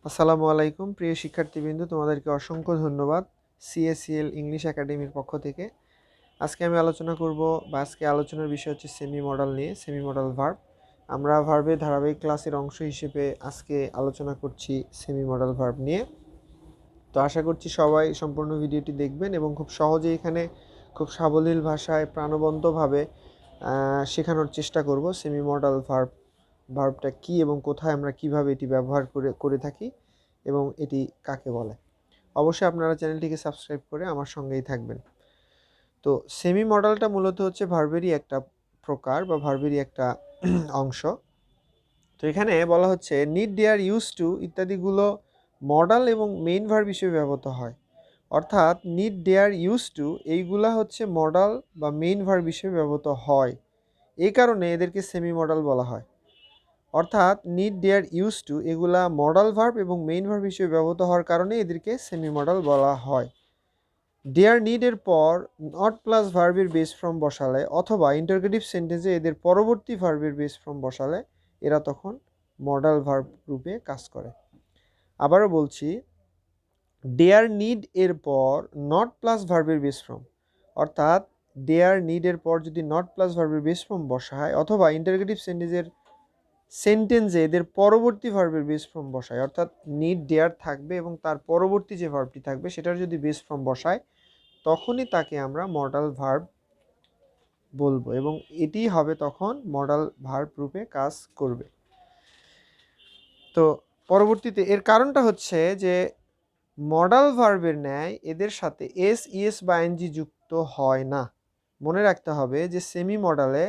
আসসালামু আলাইকুম প্রিয় শিক্ষার্থীবৃন্দ, তোমাদেরকে অসংখ্য ধন্যবাদ CSEL ইংলিশ একাডেমির পক্ষ থেকে। আজকে আমি আলোচনা করব বা আজকে আলোচনার বিষয় হচ্ছে সেমি মডাল নিয়ে, সেমি মডাল ভার্ব। আমরা ভার্বের ধারাবাহিক ক্লাসের অংশ হিসেবে আজকে আলোচনা করছি সেমি মডাল ভার্ব নিয়ে। তো আশা করছি সবাই সম্পূর্ণ ভিডিওটি দেখবেন এবং খুব সহজেই এখানে খুব সাবলীল ভাষায় প্রাণবন্তভাবে শেখানোর চেষ্টা করব সেমি মডাল ভার্বটা কী এবং কোথায় আমরা কিভাবে এটি ব্যবহার করে থাকি এবং এটি কাকে বলে। অবশ্যই আপনারা চ্যানেলটিকে সাবস্ক্রাইব করে আমার সঙ্গেই থাকবেন। তো সেমি মডালটা মূলত হচ্ছে ভার্বেরই একটা প্রকার বা ভার্বেরই একটা অংশ। তো এখানে বলা হচ্ছে নিড, ডেয়ার, ইউজ টু ইত্যাদিগুলো মডাল এবং মেইন ভার্ব হিসেবে ব্যবহৃত হয়। অর্থাৎ নিড, ডেয়ার, ইউজ টু এইগুলা হচ্ছে মডাল বা মেইন ভার্ব হিসেবে ব্যবহৃত হয়, এই কারণে এদেরকে সেমি মডাল বলা হয়। অর্থাৎ নিড, ডেয়ার, ইউজ টু এগুলা মডাল ভার্ব এবং মেইন ভার্ব হিসেবে ব্যবহৃত হওয়ার কারণে এদেরকে সেমি মডাল বলা হয়। ডেয়ার, নিডের পর নট প্লাস ভার্বের বেস ফর্ম বসালে অথবা ইন্টারগেটিভ সেন্টেন্সে এদের পরবর্তী ভার্বের বেস ফর্ম বসালে এরা তখন মডাল ভার্ব রূপে কাজ করে। আবারও বলছি, ডেয়ার, নিড এর পর নট প্লাস ভার্বের বেস ফর্ম, অর্থাৎ ডেয়ার, নিডের পর যদি নট প্লাস ভার্বের বেস ফর্ম বসায় অথবা ইন্টারগেটিভ সেন্টেন্সে এদের পরবর্তী ভার্বের বেস ফর্ম বসায়, অর্থাৎ নিড, ডেয়ার থাকবে এবং তার পরবর্তী যে ভার্বটি থাকবে সেটার যদি বেস ফর্ম বসায় তখনই তাকে আমরা মডাল ভার্ব বলবো এবং এটি হবে তখন মডাল ভার্ব রূপে কাজ করবে। তো পরবর্তীতে এর কারণটা হচ্ছে যে মডাল ভার্বের ন্যায় এদের সাথে এস, ইএস বা এনজি যুক্ত হয় না। মনে রাখতে হবে যে সেমি মডালে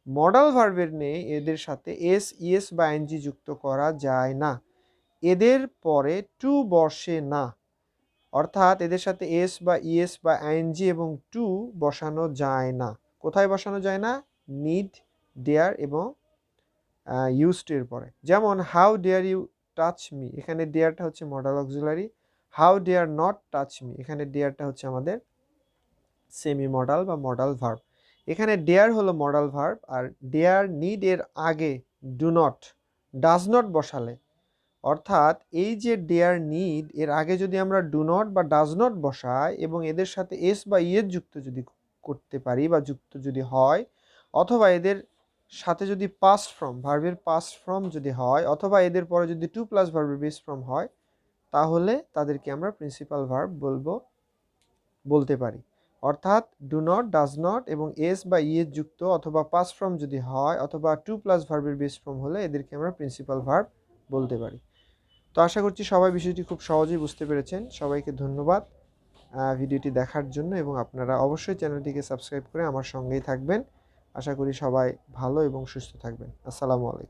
মডাল ভার্বের নেই এদের সাথে এস, ইএস বা এনজি যুক্ত করা যায় না, এদের পরে টু বসে না। অর্থাৎ এদের সাথে এস বা ইএস বা আইএনজি এবং টু বসানো যায় না। কোথায় বসানো যায় না? নিড, ডেয়ার এবং ইউজ টু এর পরে। যেমন how dare you touch me, এখানে ডেয়ারটা হচ্ছে modal auxiliary. How dare not touch me, এখানে ডেয়ারটা হচ্ছে আমাদের সেমি মডাল বা মডাল ভার্ব। এখানে ডেয়ার হলো মডাল ভার্ব আর ডেয়ার, নিড এর আগে ডু নট, ডাজ নট বসালে, অর্থাৎ এই যে ডেয়ার, নিড এর আগে যদি আমরা ডু নট বা ডাজ নট বসাই এবং এদের সাথে এস বা ইয়ের যুক্ত যদি করতে পারি বা যুক্ত যদি হয়, অথবা এদের সাথে যদি পাস্ট ফর্ম, ভার্বের পাস্ট ফর্ম যদি হয়, অথবা এদের পরে যদি টু প্লাস ভার্বের বেস ফর্ম হয়, তাহলে তাদেরকে আমরা প্রিন্সিপাল ভার্ব বলতে পারি। অর্থাৎ ডু নট, ডাজ নট এবং এস বা ইয়ের যুক্ত অথবা পাস্ট ফর্ম যদি হয় অথবা টু প্লাস ভার্বের বেস ফর্ম হলে এদেরকে আমরা প্রিন্সিপাল ভার্ব বলতে পারি। তো আশা করছি সবাই বিষয়টি খুব সহজেই বুঝতে পেরেছেন। সবাইকে ধন্যবাদ ভিডিওটি দেখার জন্য এবং আপনারা অবশ্যই চ্যানেলটিকে সাবস্ক্রাইব করে আমার সঙ্গেই থাকবেন। আশা করি সবাই ভালো এবং সুস্থ থাকবেন। আসসালামু আলাইকুম।